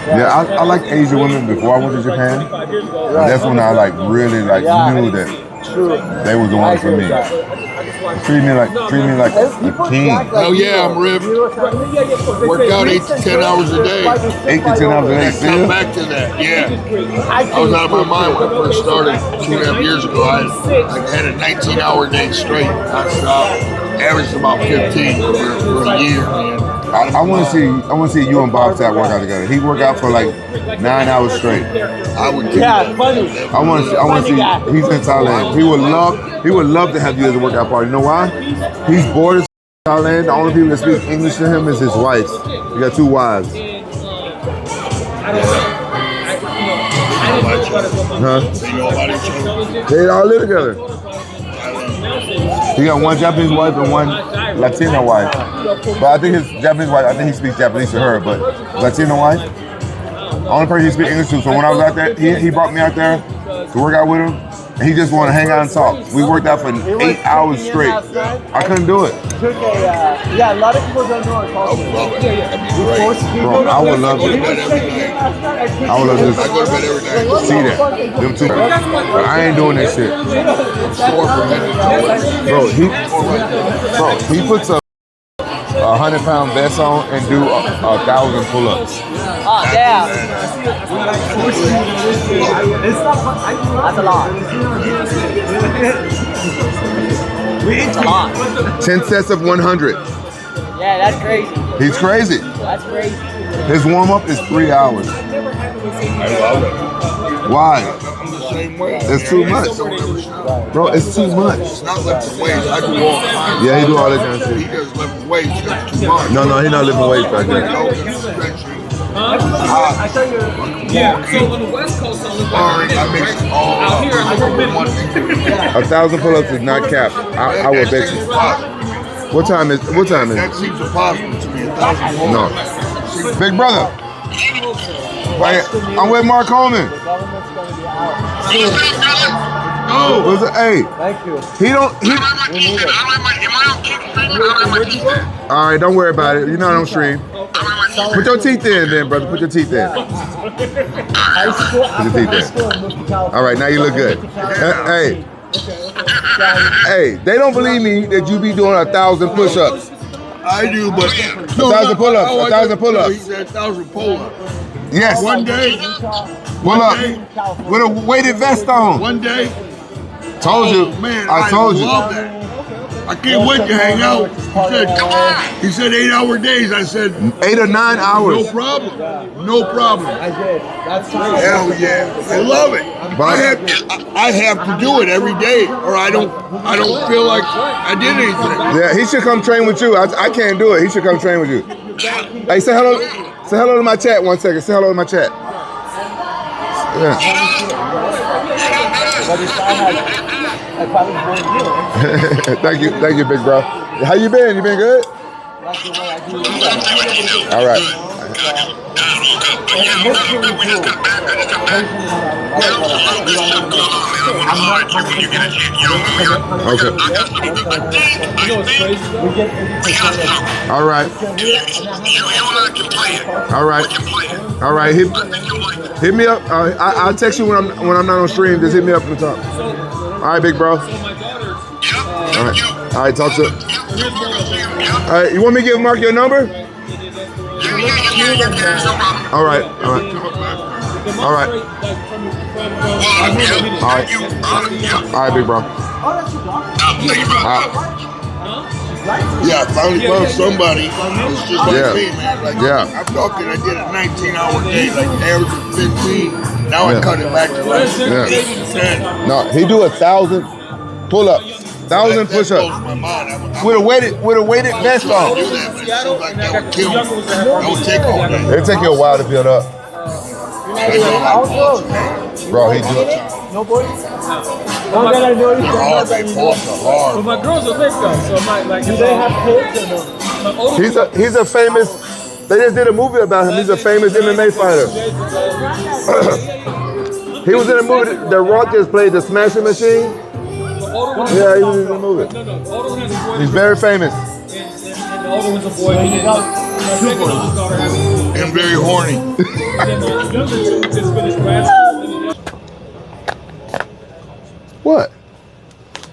Yeah, I liked Asian women before I went to Japan. That's when I really knew that they was the ones for me. Treat me like a king. Oh yeah, I'm ripped. Work out 8 to 10 hours a day. 8 to 10 hours a day. Come back to that. Yeah. I was out of my mind when I first started 2.5 years ago. I had a 19-hour day straight. Non-stop. Averaged about 15 for a year, man. I want to see you and Bob Sapp work out together. He worked out for like 9 hours straight. I would. Funny. I want to see. He's in Thailand. He would love to have you as a workout partner. You know why? He's bored as Thailand. The only people that speak English to him is his wife. He got 2 wives. Huh? They all live together. He got 1 Japanese wife and 1 Latino wife. But I think his Japanese wife, he speaks Japanese to her, but Latino wife, only person he speaks English to. So when I was out there, he brought me out there to work out with him, and he just wanted to hang out and talk. We worked out for 8 hours straight. I couldn't do it. Yeah, a lot of people don't know our culture. Bro, I would love it. I would love to see that. Them two. But I ain't doing that shit. Bro, he puts a 100-pound vest on and do 1,000 pull-ups. Oh, damn. That's a lot. It's a lot. 10 sets of 100. Yeah, that's crazy. He's crazy. That's crazy. His warm-up is 3 hours. I love it. Why? I'm the same way. It's too much. Bro, it's too much. It's not lifting weights. I do all kinds. Yeah, he do all that kind of He shit. does lifting weights. That's too much. No, he's not lifting weights back there. Yeah, so on the West Coast, I live I mix it all out here. I live 1,000 pull-ups is not capped. I will bet you. What time is? That seems impossible to me. 1,000 pull-ups. No. Big brother. I'm with Mark Coleman. Oh, What's it? Hey. Thank you. He don't. All right, don't worry about it. You're not on stream. Put your teeth in, then, brother. Put your teeth in. Put your teeth in. All right, now you look good. Hey, they don't believe me that you be doing 1,000 push-ups. I do, but 1,000 pull-ups. 1,000 pull-ups. He said 1,000 pull-ups. Yes. One day. Pull up with a weighted vest on. One day. Told you. Oh, man, I told you. love that. I can't wait to hang out. He said 8-hour days. I said 8 or 9 hours. no problem. No problem. I did. That's true. Hell yeah. I love it. I have to do it every day, or I don't feel like I did anything. Yeah, he should come train with you. I can't do it. He should come train with you. Hey, say hello. Say hello to my chat 1 second. Say hello to my chat. Yeah. Thank you, big bro. How you been? You been good? All right. Okay. All right. All right. All right. Hit me up. I'll text you when I'm not on stream. Just hit me up from the top. All right, big bro. All right. All right. Talk to. All right. You want me to give Mark your number? All right. All right. All right. All right. All right, big bro. Yeah, I finally found somebody who's just like me, man. Like, Yeah. I'm talking, I did a 19-hour day, like average 15. Now I cut it back to like 8 to 10. No, he do 1,000 pull-ups, 1,000 push-ups with a weighted vest on. I do that, but it seems like that would kill me. That would take all day. It'll take you a while to build up. Bro, he do it. No boy. They're hard, they fall so hard. But my girls are big though, so like. Do they have kids or no? He's a famous. They just did a movie about him. He's a famous MMA fighter. He was in a movie. The Rock just played the Smashing Machine. Yeah, he was in the movie. No, Odo has a boy. He's very famous. And the older one's a boy. And very horny. What?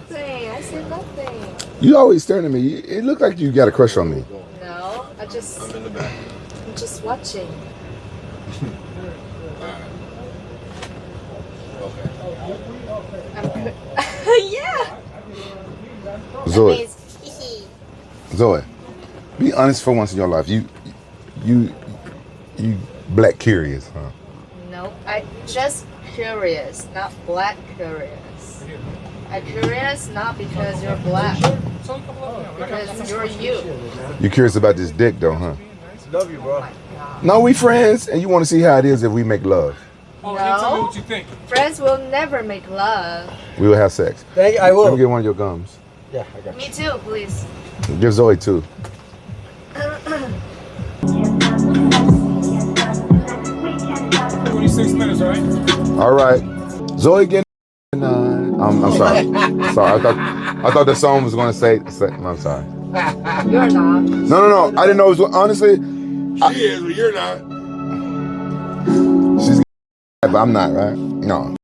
Nothing. I said nothing. You always staring at me. It looked like you got a crush on me. No, I'm just watching. Yeah. Zoe. Zoe, be honest for once in your life. You black curious, huh? No, I just curious, not black curious. I'm curious not because you're black, because you're you. You curious about this dick, though, huh? Love you, bro. No, we friends, and you want to see how it is if we make love. Oh, and tell me No, what you think. friends will never make love. We will have sex. Thank you. I Let me will. get one of your gums. Yeah, I got Me too, please. Give Zoe two. 26 minutes, all right? All right. Zoe getting 9. I'm sorry. Sorry. I thought the song was gonna say I'm sorry. You're not. No. I didn't know it was honestly. She is, but you're not. She's but I'm not, right? No.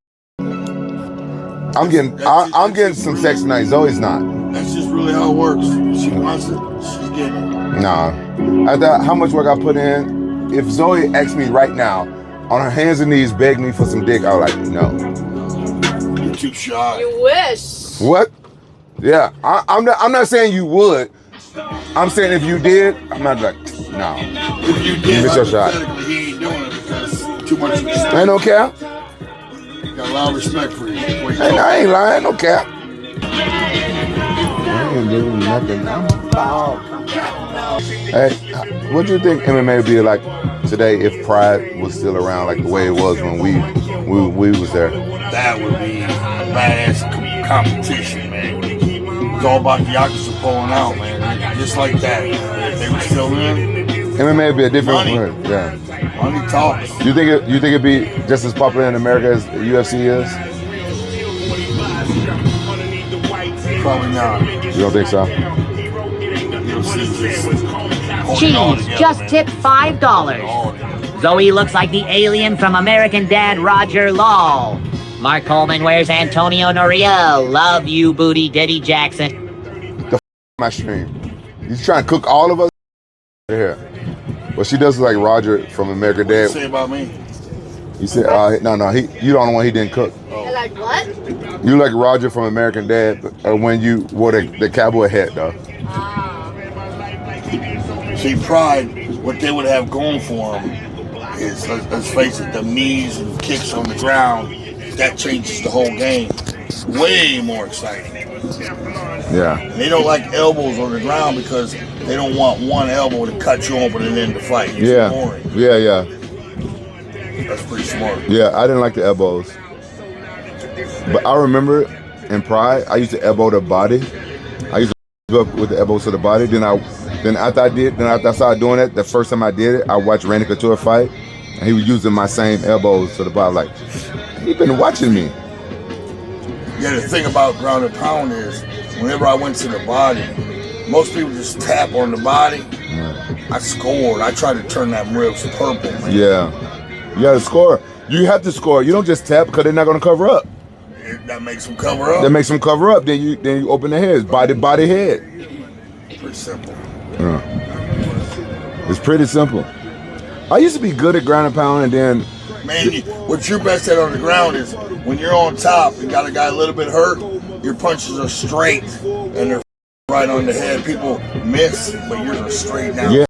I'm getting some sex tonight. Zoe's not. That's just really how it works. She wants it, she's getting it. Nah. After how much work I put in, if Zoe asked me right now, on her hands and knees, beg me for some dick, I was like, no. You're too shy. You wish. What? Yeah. I'm not saying you would. I'm saying if you did, I'm not like, no. If you did, miss your shot. hypothetically, he ain't doing it because too much respect. Ain't no cap. Got a lot of respect for you. I ain't lying, no cap. I ain't doing nothing. I'm about. Hey, what do you think MMA would be like today if Pride was still around, like the way it was when we was there? That would be a badass competition, man. It's all about the Yakuza pulling out, man. Just like that. If they were still in, MMA would be a different Money. word. Yeah. money talks. You think it'd be just as popular in America as UFC is? Probably not. You don't think so? Cheese just tipped $5. Zoe looks like the alien from American Dad Roger Lol. Mark Coleman wears Antonio Noria. Love you, Booty Diddy Jackson. My stream. He's trying to cook all of us here. Well, she does look like Roger from American What you Dad. say about me? He said, no, you the only one he didn't cook. You're like, what? You like Roger from American Dad when you wore the cowboy hat, though. See, Pride, what they would have going for them is, let's face it, the knees and kicks on the ground. That changes the whole game. Way more exciting. Yeah. They don't like elbows on the ground because they don't want one elbow to cut you open and end the fight. It's boring. Yeah. That's pretty smart. Yeah, I didn't like the elbows. But I remember in Pride, I used to elbow the body. I used to go up with the elbows to the body. Then after I started doing it, the first time I did it, I watched Randy Couture fight, and he was using my same elbows to the body. Like, he been watching me. Yeah, the thing about ground and pound is, whenever I went to the body, most people just tap on the body. I scored. I tried to turn that ribs purple, man. Yeah. You gotta score. You have to score. You don't just tap because they're not gonna cover up. That makes them cover up. That makes them cover up. Then you open their heads. Body, head. Pretty simple. Yeah. It's pretty simple. I used to be good at ground and pound, and then Man, what you're best at on the ground is when you're on top and got a guy a little bit hurt, your punches are straight and they're right on the head. People miss, but you're straight down. yeah,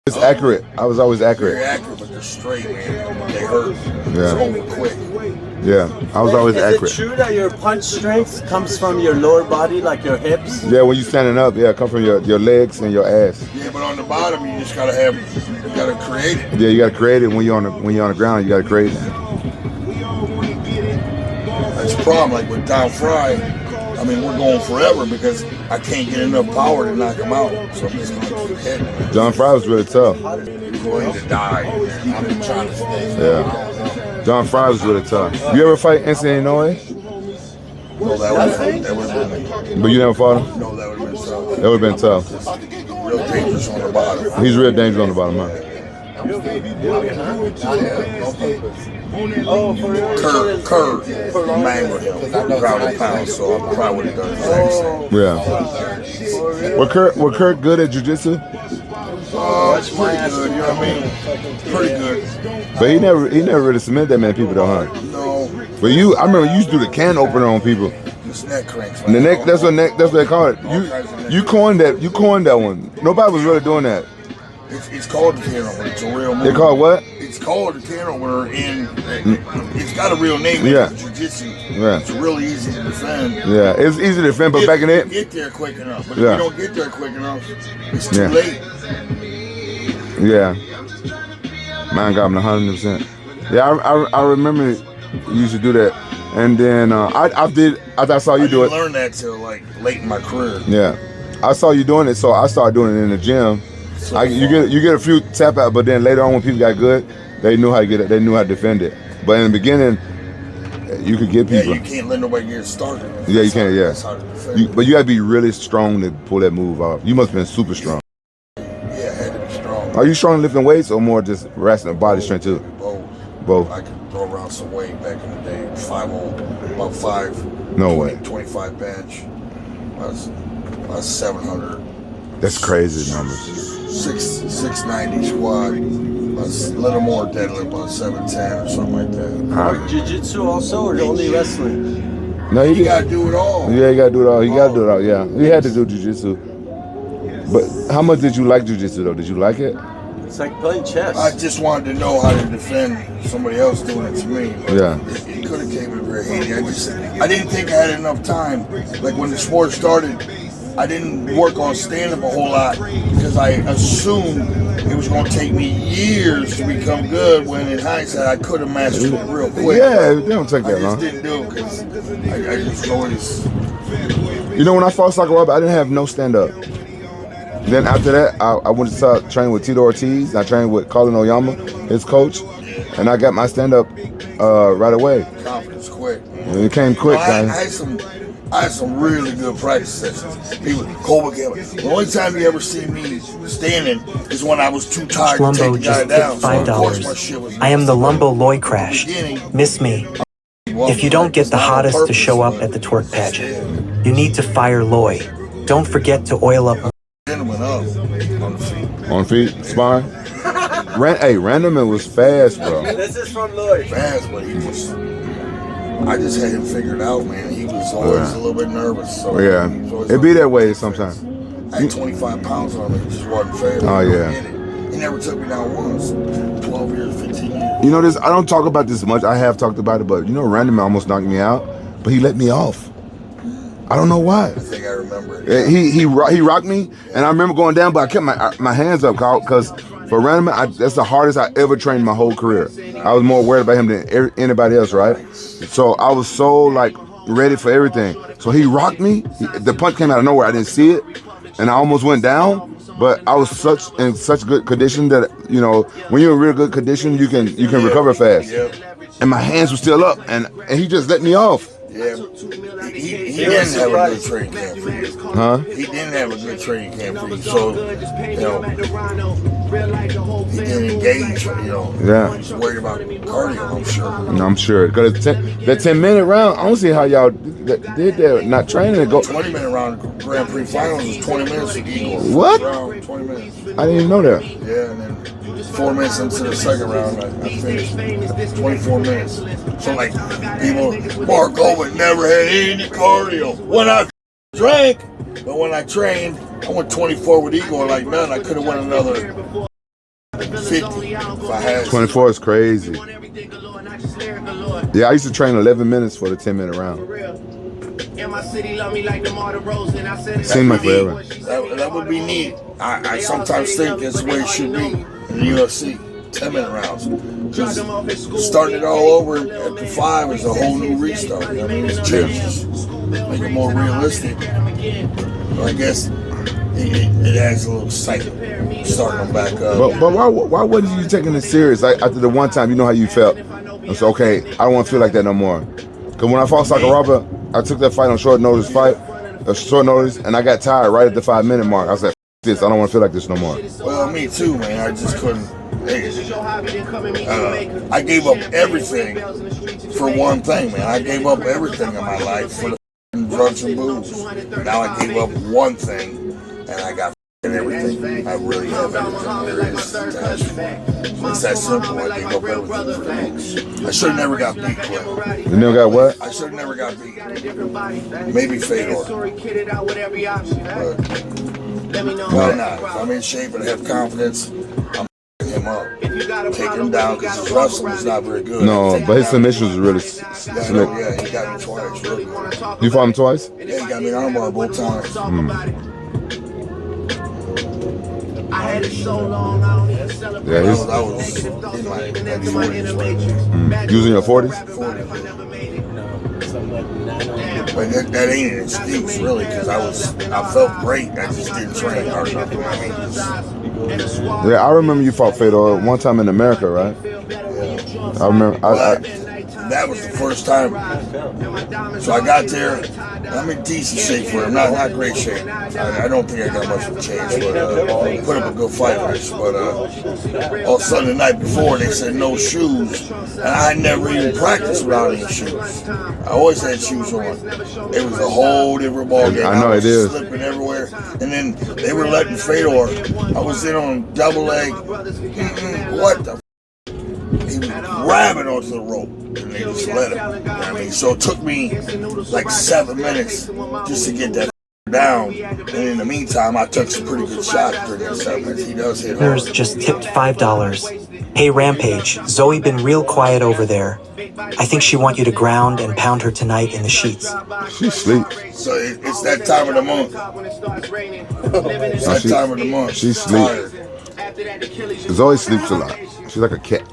it's accurate. I was always accurate. They're accurate, but they're straight, man. They hurt. Yeah. It's over quick. Yeah, I was always Is accurate. it true that your punch strength comes from your lower body, like your hips? Yeah, when you standing up, yeah, it come from your legs and your ass. Yeah, but on the bottom, you just gotta create it. Yeah, you gotta create it when you're on the ground. You gotta create it. That's the problem. Like with Don Fry, I mean, we're going forever because I can't get enough power to knock him out. So I'm just gonna keep hitting him. John Fry was really tough. You're going to die. I'm just trying to stay. Yeah, John Fry was really tough. You ever fight Insane Noise? No, that would have been. But you never fought him? No, that would have been tough. That would have been tough. real dangerous on the bottom. He's real dangerous on the bottom, huh? Kurt mangled him, ground and pound, so I probably would have done the same thing. Yeah. Were Kurt good at jiu-jitsu? Pretty good, you know what I mean? Pretty good. But he never really submitted that many people though, huh? No. But I remember you used to do the can opener on people. It's neck cranks. And the neck, that's what they call it. You coined that one. Nobody was really doing that. It's called the can opener. It's a real move. They call it what? It's called the can opener, and it's got a real name. Yeah. Jiu-jitsu. Yeah. It's really easy to defend. Yeah, it's easy to defend, but back in it, get there quick enough. But yeah. if you don't get there quick enough, it's too late. Yeah. Mine got me 100%. Yeah, I remember you used to do that, and then after I saw you do it. I didn't learn that till like late in my career. Yeah, I saw you doing it, so I started doing it in the gym. So you get a few tap out, but then later on when people got good, they knew how to get it. They knew how to defend it. But in the beginning, you could get people. Yeah, you can't let nobody get started. Yeah, you can't. Yeah, That's hard to defend. but you got to be really strong to pull that move off. You must have been super strong. Yeah, I had to be strong. Are you strong lifting weights or more just wrestling body strength too? Both. I could throw around some weight back in the day. 5'0", about 5. No way. 25 bench. I was 700. That's crazy numbers. 690 squat. A little more deadlift, about 710 or something like that. Jiu-jitsu also, or only wrestling? No, You gotta do it all. Yeah, you gotta do it all. You gotta do it all. Yeah, you had to do jiu-jitsu. But how much did you like jiu-jitsu though? Did you like it? It's like playing chess. I just wanted to know how to defend somebody else doing it to me. But Yeah. It could have came in very handy. I didn't think I had enough time. Like when the sport started, I didn't work on stand-up a whole lot because I assumed it was going to take me years to become good, when in hindsight I could have mastered it real quick. Yeah, it don't take that I long. just didn't do it because I just always... You know, when I fought Soccer Robert, I didn't have no stand-up. Then after that, I went to start training with Tito Ortiz. I trained with Colin Oyama, his coach, and I got my stand-up right away. Confidence quick. And it came quick, I guys. had some really good practice sessions. People, Coleman, the only time you ever see me standing is when I was too tired to take Lumbo the guy just down. tipped So of course my $5. shit was I am the Lumbo Loy Crash. beginning. Miss me. If you don't get the hottest to show up at the twerk pageant, you need to fire Loy. Don't forget to oil up. Then went up on the feet. On feet, sparring. Randomman was fast, bro. This is from Lloyd. Fast, but he was... I just had him figured out, man. He was always a little bit nervous. So Yeah, it be that way sometimes. I had 25 pounds on me. It just wasn't fair. Oh, yeah. He never took me down once. 12 years, 15 years. You know this, I don't talk about this much. I have talked about it, but you know, Randomman almost knocked me out, but he let me off. I don't know why. I think I remember it. He rocked me, and I remember going down, but I kept my hands up, because for Randomman, that's the hardest I ever trained my whole career. I was more worried about him than anybody else, right? So I was so like ready for everything. So he rocked me. The punch came out of nowhere. I didn't see it, and I almost went down. But I was in such good condition that, you know, when you're in real good condition, you can recover fast. Yeah. And my hands were still up, and he just let me off. Yeah, he didn't have a good training camp for you. Huh? He didn't have a good training camp for you, so, you know, he didn't engage, you know. Yeah. He was worried about cardio, I'm sure. And I'm sure, because that 10-minute round, I don't see how y'all did that, not training and go. 20-minute round Grand Prix finals was 20 minutes with Eagle. What? Round, 20 minutes. I didn't even know that. Yeah, and then 4 minutes into the second round, I finished 24 minutes. So, like, people, Mark Coleman never had any cardio. When I drank, but when I trained, I went 24 with Igor like none. I could have went another 50 if I had. 24 is crazy. Yeah, I used to train 11 minutes for the 10-minute round. Seemed like forever. That would be neat. I sometimes think that's the way it should be in the UFC. 10-minute rounds. Just starting it all over at the 5 is a whole new restart. I mean, it's changes. Make it more realistic. So I guess it adds a little excitement. Starting them back up. But why wasn't you taking it serious? Like, after the one time, you know how you felt. I said, okay, I don't want to feel like that no more. Because when I fought Soccer Robert, I took that fight on short notice, and I got tired right at the 5-minute mark. I said, this. I don't want to feel like this no more. Well, me too, man. I just couldn't. I gave up everything for one thing, man. I gave up everything in my life for the drugs and booze. Now I gave up one thing, and I got everything. I really have everything there is to have. It's that simple. I gave up everything for the booze. I should have never got beat, Clint. You never got what? I should have never got beat. Maybe Fedor. But why not? If I'm in shape and have confidence, I'm him up. Take him down because his wrestling is not very good. No, but his submissions are really slick. Yeah, he got me twice. Really good. You fought him twice? Yeah, he got me in armbar both times. Yeah, he's I was in my 40s. You was in your 40s? But that ain't an excuse, really, because I felt great. I just didn't train hard enough. Yeah, I remember you fought Fedor one time in America, right? I remember. That was the first time. So I got there. I'm in decent shape for him. Not great shape. I don't think I got much of a chance, but put up a good fight for this. But all of a sudden the night before they said no shoes, and I never even practiced without any shoes. I always had shoes on. It was a whole different ball game. I know it is. Slipping everywhere, and then they were letting Fedor. I was in on double leg. What the? He was grabbing onto the rope, and they just let him. You know what I mean? So it took me like 7 minutes just to get that down. And in the meantime, I took some pretty good shots during that 7 minutes. He does hit hard. Just tipped $5. Hey Rampage, Zoe been real quiet over there. I think she want you to ground and pound her tonight in the sheets. She sleep. So it's that time of the month. It's that time of the month. She sleep. Zoe sleeps a lot. She's like a cat.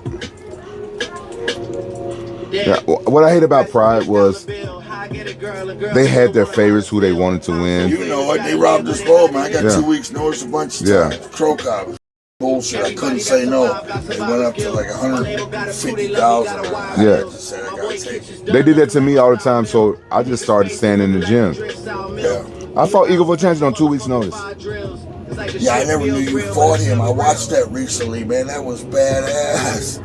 Yeah, what I hate about Pride was they had their favorites who they wanted to win. You know what? They robbed us both, man. I got 2 weeks notice a bunch of times. Crow cop. Bullshit. I couldn't say no. They went up to like 150,000. Yeah. Just said I gotta take it. They did that to me all the time, so I just started staying in the gym. Yeah. I fought Igor Vovchanchyn on 2 weeks' notice. Yeah, I never knew you fought him. I watched that recently, man. That was badass.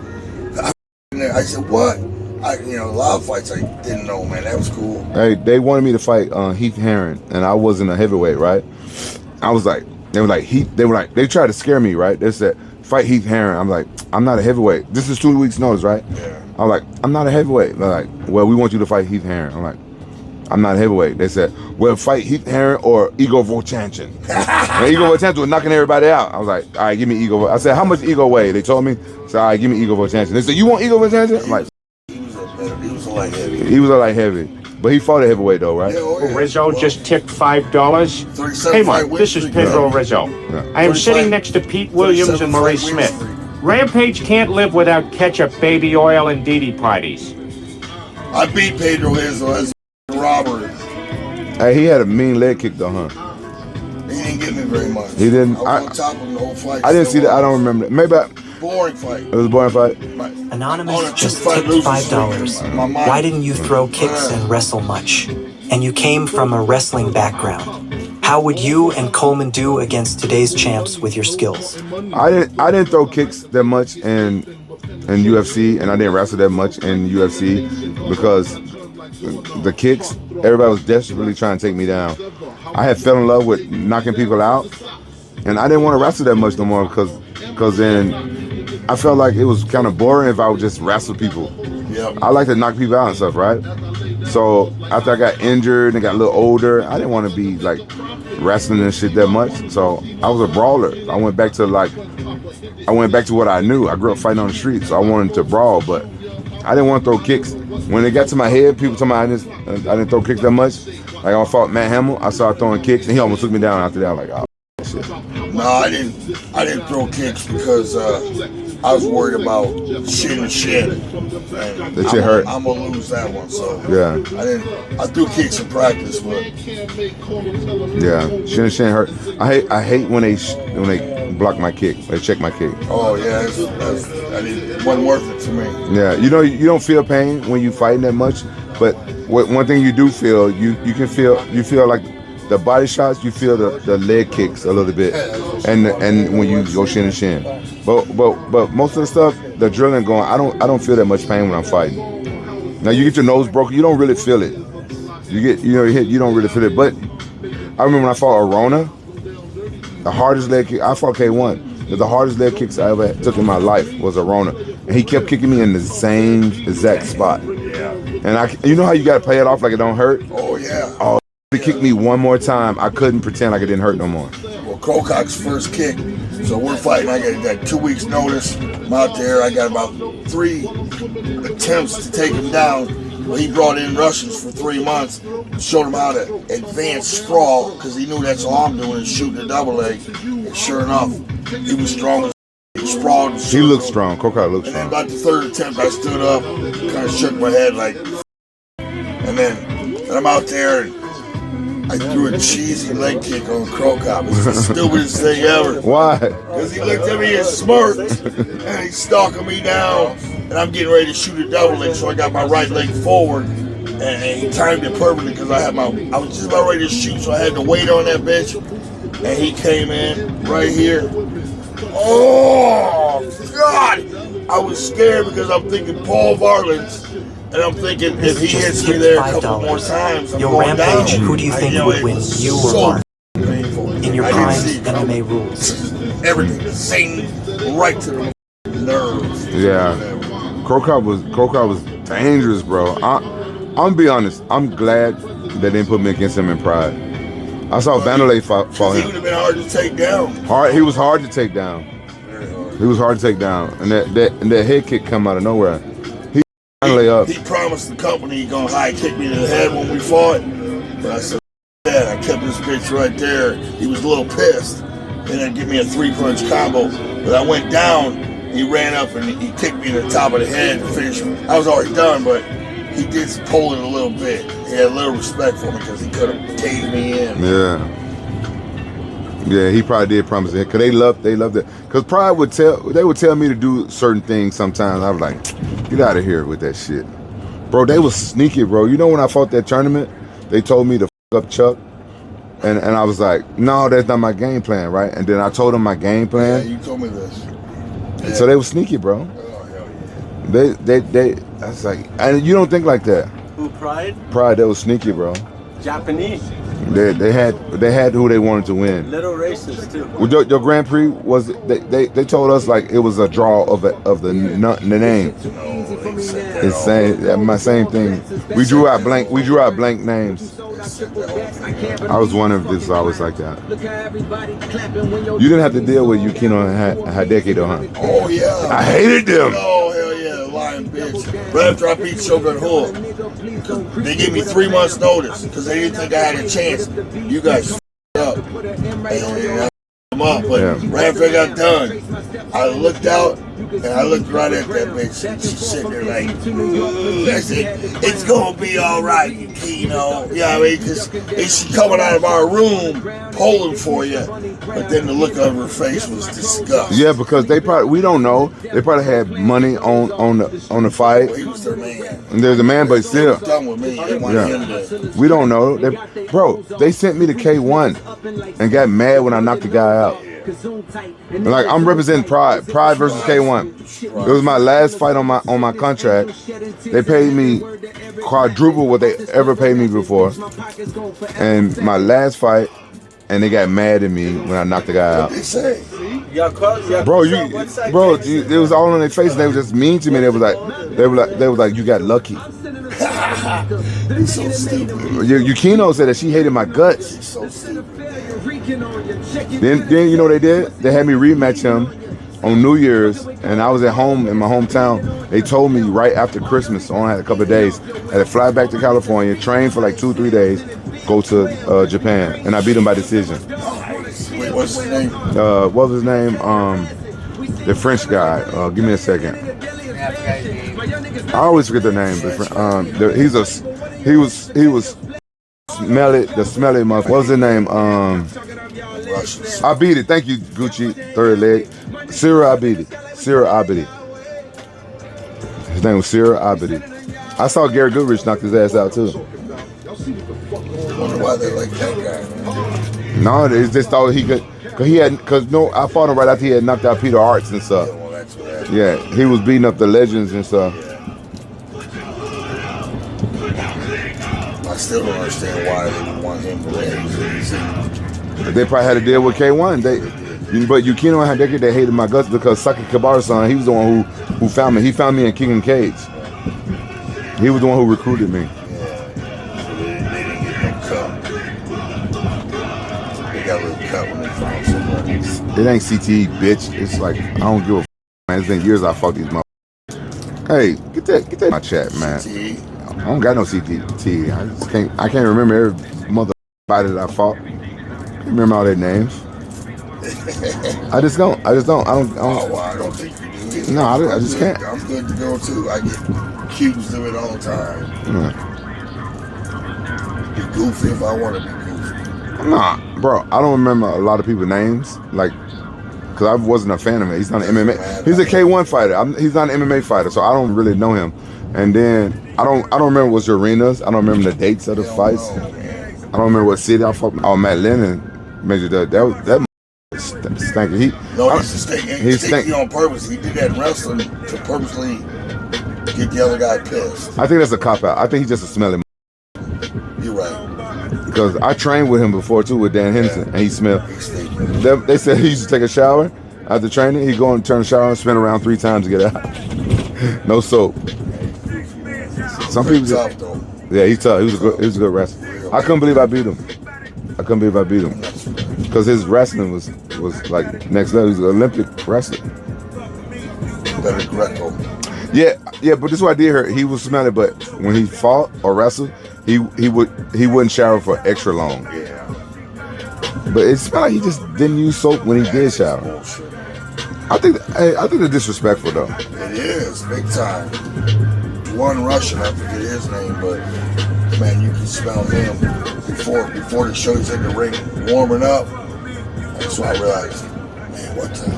I said, what? A lot of fights I didn't know, man. That was cool. Hey, they wanted me to fight Heath Herring, and I wasn't a heavyweight, right? I was like, they tried to scare me, right? They said, fight Heath Herring. I'm like, I'm not a heavyweight. This is 2 weeks' notice, right? Yeah. I'm like, I'm not a heavyweight. They're like, well, we want you to fight Heath Herring. I'm like, I'm not a heavyweight. They said, well, fight Heath Herring or Igor Vovchanchyn. And Igor Vovchanchyn was knocking everybody out. I was like, all right, give me Igor. I said, how much Igor weigh? They told me. So, all right, give me Igor Vovchanchyn. They said, you want Igor Vovchanchyn? I'm like, He was a light heavy. he was a light heavy. But he fought a heavyweight though, right? Yeah, Rizzo just tipped $5. Hey, Mark, this is Pedro Rizzo. I am sitting next to Pete Williams and Maurice Smith. Rampage can't live without ketchup, baby oil, and Didi parties. I beat Pedro Rizzo as a robber. Hey, he had a mean leg kick though, huh? He didn't get me very much. He didn't. I was on top of him the whole fight. I didn't see that. I don't remember. Maybe boring fight. It was a boring fight. Anonymous just tipped $5. Why didn't you throw kicks and wrestle much? And you came from a wrestling background. How would you and Coleman do against today's champs with your skills? I didn't throw kicks that much in UFC, and I didn't wrestle that much in UFC because the kicks, everybody was desperately trying to take me down. I had fell in love with knocking people out, and I didn't want to wrestle that much no more because then I felt like it was kind of boring if I would just wrestle people. Yep. I like to knock people out and stuff, right? So after I got injured and got a little older, I didn't want to be like wrestling and shit that much. So I was a brawler. I went back to what I knew. I grew up fighting on the street, so I wanted to brawl, but I didn't want to throw kicks. When it got to my head, people told me I didn't throw kicks that much. Like I fought Matt Hamill, I started throwing kicks, and he almost took me down after that. I was like, oh shit. No, I didn't throw kicks because I was worried about shin. That shit hurt. I'm gonna lose that one, so yeah. I threw kicks in practice, but yeah, shin hurt. I hate when they block my kick. They check my kick. Oh yeah, it wasn't worth it to me. Yeah, you don't feel pain when you fighting that much, but one thing you do feel, you feel like the body shots, you feel the leg kicks a little bit, and when you go shin to shin. But most of the stuff, the drilling going, I don't feel that much pain when I'm fighting. Now you get your nose broken, you don't really feel it. You get hit, you don't really feel it. But I remember when I fought Arona, the hardest leg kick, I fought K1. The hardest leg kicks I ever took in my life was Arona, and he kept kicking me in the same exact spot. And you know how you got to play it off like it don't hurt? Oh yeah. Oh, he kicked me one more time. I couldn't pretend like it didn't hurt no more. Well, Crowcock's first kick. So we're fighting. I got 2 weeks notice. I'm out there. I got about 3 attempts to take him down. Well, he brought in Russians for 3 months, showed him how to advance sprawl, because he knew that's all I'm doing is shooting a double leg. And sure enough, he was strong as he sprawled. He looked strong. Crowcock looked strong. And about the 3rd attempt, I stood up, kind of shook my head like, and then I'm out there and I threw a cheesy leg kick on Crowcock. It's the stupidest thing ever. Why? Because he looked at me and smirked, and he's stalking me down, and I'm getting ready to shoot a double leg, so I got my right leg forward, and he timed it perfectly because I was just about ready to shoot, so I had to wait on that bitch, and he came in right here. Oh, God! I was scared because I'm thinking Paul Varlins. And I'm thinking if he hits me there a couple more times, I'm Your going Rampage, down. who do you think would win, you or Mark? In your prime MMA rules. Everything, zing, right to the nerves. Yeah, Crowcock was dangerous, bro. I'm gonna be honest. I'm glad they didn't put me against him in Pride. I saw Vanderlei fought him. He would have been hard to take down. He was hard to take down. He was hard to take down, and that head kick come out of nowhere. He promised the company he gonna high kick me to the head when we fought, but I said, "Yeah." I kept this bitch right there. He was a little pissed, and then give me a 3-punch combo. But I went down. He ran up and he kicked me in the top of the head and finished me. I was already done, but he did pull it a little bit. He had a little respect for me because he could have caved me in. Yeah, he probably did promise it because they loved it. Because Pride would tell me to do certain things sometimes. I was like, get out of here with that shit, bro. They was sneaky, bro. You know when I fought that tournament, they told me to up Chuck, and I was like, no, that's not my game plan, right? And then I told them my game plan. Yeah, you told me this. Yeah. So they was sneaky, bro. Oh, hell yeah. They. I was like, and you don't think like that. Who, Pride? Pride, they was sneaky, bro. Japanese. They had who they wanted to win. Little racist too. Well, your Grand Prix was they told us like it was a draw of the name. It's my same thing. We drew out blank names. I was one of this always like that. You didn't have to deal with Yukino and Hideki though, huh? Oh yeah. I hated them. Oh hell yeah, lying bitch. Right after I beat Shogun Hall, they gave me 3 months notice because they didn't think I had a chance. You guys up. And I'm up, but right after I got done, I looked out and I looked right at that bitch and she's sitting there like, I said, it's gonna be all right, Yukino. Yeah, I mean, because she's coming out of our room pulling for you, but then the look on her face was disgust. Yeah, because we don't know. They probably had money on the fight. Well, he was their man. And there's a man, but still. Done with me. They wanted him to. We don't know. They sent me to K1 and got mad when I knocked the guy out. Like I'm representing Pride versus K1. It was my last fight on my contract. They paid me quadruple what they ever paid me before, and my last fight, and they got mad at me when I knocked the guy out. Bro, it was all on their face, and they were just mean to me. They was like, you got lucky. So stupid. Yukino said that she hated my guts. So stupid. Then you know what they did? They had me rematch him on New Year's, and I was at home in my hometown. They told me right after Christmas, I only had a couple of days, I had to fly back to California, train for like 2-3 days, go to Japan, and I beat him by decision. Wait, what's his name? What was his name? The French guy. Give me a second. I always forget the name. He was smelly motherfucker. What was his name? I beat it. Thank you, Gucci. Third leg. Cyril Abidi. His name was Cyril Abidi. I saw Gary Goodrich knock his ass out too. Wonder why they like that guy. No, they just thought he could, cause I fought him right after he had knocked out Peter Arts and stuff. Yeah, well, that's what happened. Yeah, he was beating up the legends and stuff. I still don't understand why they would want him to win. They probably had to deal with K1. But Yukino and Hideki, they hated my guts because Saki Kabara-san, he was the one who found me. He found me in King and Cage. He was the one who recruited me. Yeah. So they didn't get no cut. They got a little cut when they found somebody. It ain't CTE, bitch. It's like, I don't give a f, man. It's been years I fucked these motherfuckers. Hey, get that my chat, man. CTE? I don't got no CTE. I can't remember every motherfucker that I fought. I can't remember all their names. I just don't. Oh, well, I don't think you do either. No, I just can't. I'm good to go too. I get accused of it all the time. Be goofy if I want to be goofy. Nah, bro, I don't remember a lot of people's names, like, because I wasn't a fan of him. He's not an MMA. He's a K1 fighter. He's not an MMA fighter, so I don't really know him. And then I don't remember what's your arenas. I don't remember the dates of the fights. I don't remember what city I fought. Oh, Matt Lennon measured that stinky. He's stinky on purpose. He did that in wrestling to purposely get the other guy pissed. I think that's a cop out. I think he's just a smelly. You're right. Because I trained with him before too with Dan Henderson, and he smelled. They said he used to take a shower after training. He'd go and turn the shower and spin around 3 times to get out. No soap. Some people tough though. Yeah, he's tough. He was a good wrestler. I couldn't believe I beat him. Because his wrestling was like next level. He was an Olympic wrestler. Better Greco. Yeah, but this is what I did hear. He was smelly, but when he fought or wrestled, he wouldn't shower for extra long. Yeah. But it smelled like he just didn't use soap when he did shower. Bullshit. I think they're disrespectful though. It is big time. One Russian, I forget his name, but man, you can smell him before the show. He's in the ring warming up. That's when I realized, man, what the?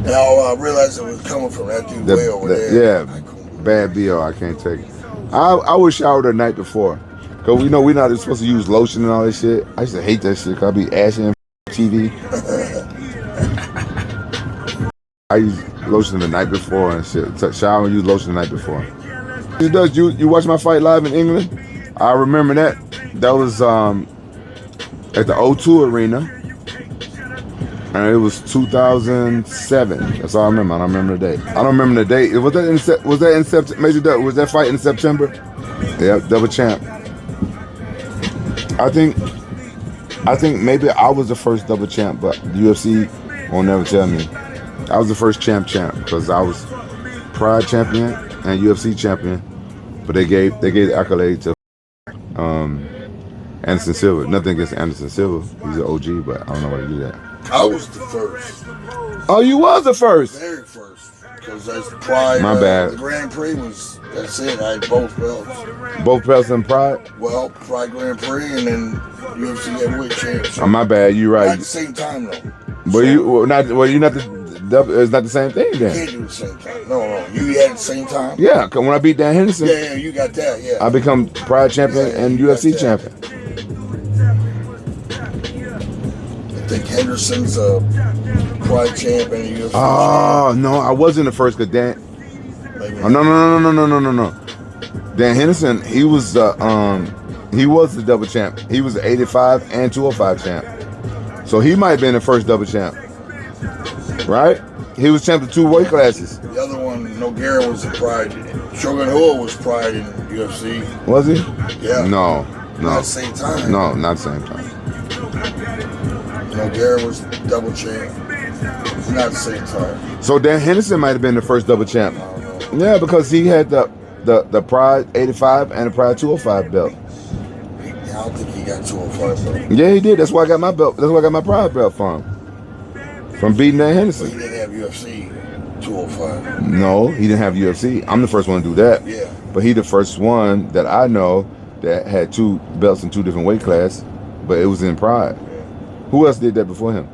And I realized it was coming from that dude way over there. Yeah, bad BO. I can't take it. I would shower the night before, cause we know we're not supposed to use lotion and all that shit. I used to hate that shit. Cause I be ashing TV. I use lotion the night before and shit. Shower and use lotion the night before. You watch my fight live in England? I remember that. That was at the O2 Arena, and it was 2007. That's all I remember. I don't remember the date. I don't remember the date. Was that in September? Major Duck, was that fight in September? Yeah, double champ. I think maybe I was the first double champ, but the UFC won't never tell me. I was the first champ because I was Pride champion and UFC champion, but they gave the accolade to Anderson Silva. Nothing against Anderson Silva. He's an OG, but I don't know why they do that. I was the first. Oh, you was the first? Very first. Because that's Pride. My bad. The Grand Prix that's it. I had both belts. Both belts in Pride? Well, Pride Grand Prix and then UFC Heavyweight Championship. Oh, my bad. You right. Not at the same time, though. You're not it's not the same thing then. You can't do the same time. No. You had the same time? Yeah, because when I beat Dan Henderson. Yeah, you got that, yeah. I become Pride champion and UFC champion. I think Henderson's a Pride champion and UFC champion. No, I wasn't the first because Dan. Oh, no. Dan Henderson, he was the double champ. He was the 85 and 205 champ. So he might have been the first double champ. Right? He was champ of 2 weight classes. The other one, Nogueira was the Pride. Shogun Rua was Pride in UFC. Was he? Yeah. No. Not at the same time. No, not the same time. Nogueira was double champ. Not at the same time. So Dan Henderson might have been the first double champ. Yeah, because he had the Pride 85 and the Pride 205 belt. I don't think he got 205 belt. Yeah, he did. That's why I got my belt. That's why I got my Pride belt from beating Dan Henderson. But he didn't have UFC 205. No, he didn't have UFC. I'm the first one to do that. Yeah. But he the first one that I know that had 2 belts in 2 different weight classes, but it was in Pride. Yeah. Who else did that before him?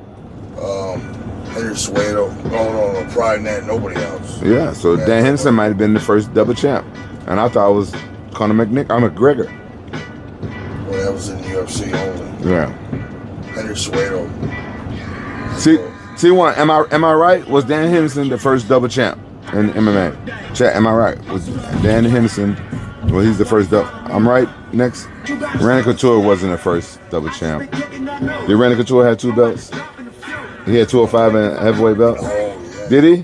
Henry Suedo. No, Pride and that, nobody else. Yeah, so Dan Henderson might have been the first double champ. And I thought it was Conor McGregor. Well, that was in UFC. UFC only. Yeah. Henry Suedo. See one. Am I right? Was Dan Henderson the first double champ in MMA? Chat. Am I right? Was Dan Henderson? Well, he's the first double. I'm right. Next, Randy Couture wasn't the first double champ. Did Randy Couture have 2 belts? He had 205 and a heavyweight belt. Did he?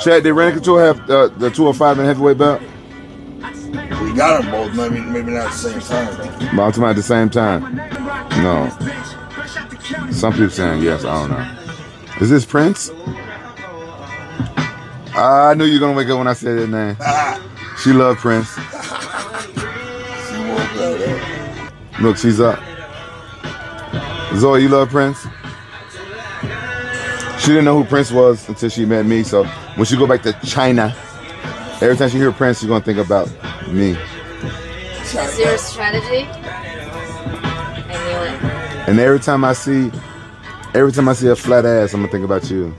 Chad, did Randy Couture have the 205 and heavyweight belt? We got them both. Maybe not at the same time. Though. But I'm talking about at the same time. No. Some people saying yes. I don't know. Is this Prince? I knew you were gonna wake up when I said that name. She loved Prince. Look, she's up. Zoe, you love Prince? She didn't know who Prince was until she met me. So when she go back to China, every time she hear Prince, she's gonna think about me. Is your strategy? I knew it. And every time I see a flat ass, I'm gonna think about you.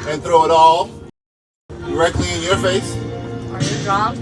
And throw it all directly in your face. Are you drunk?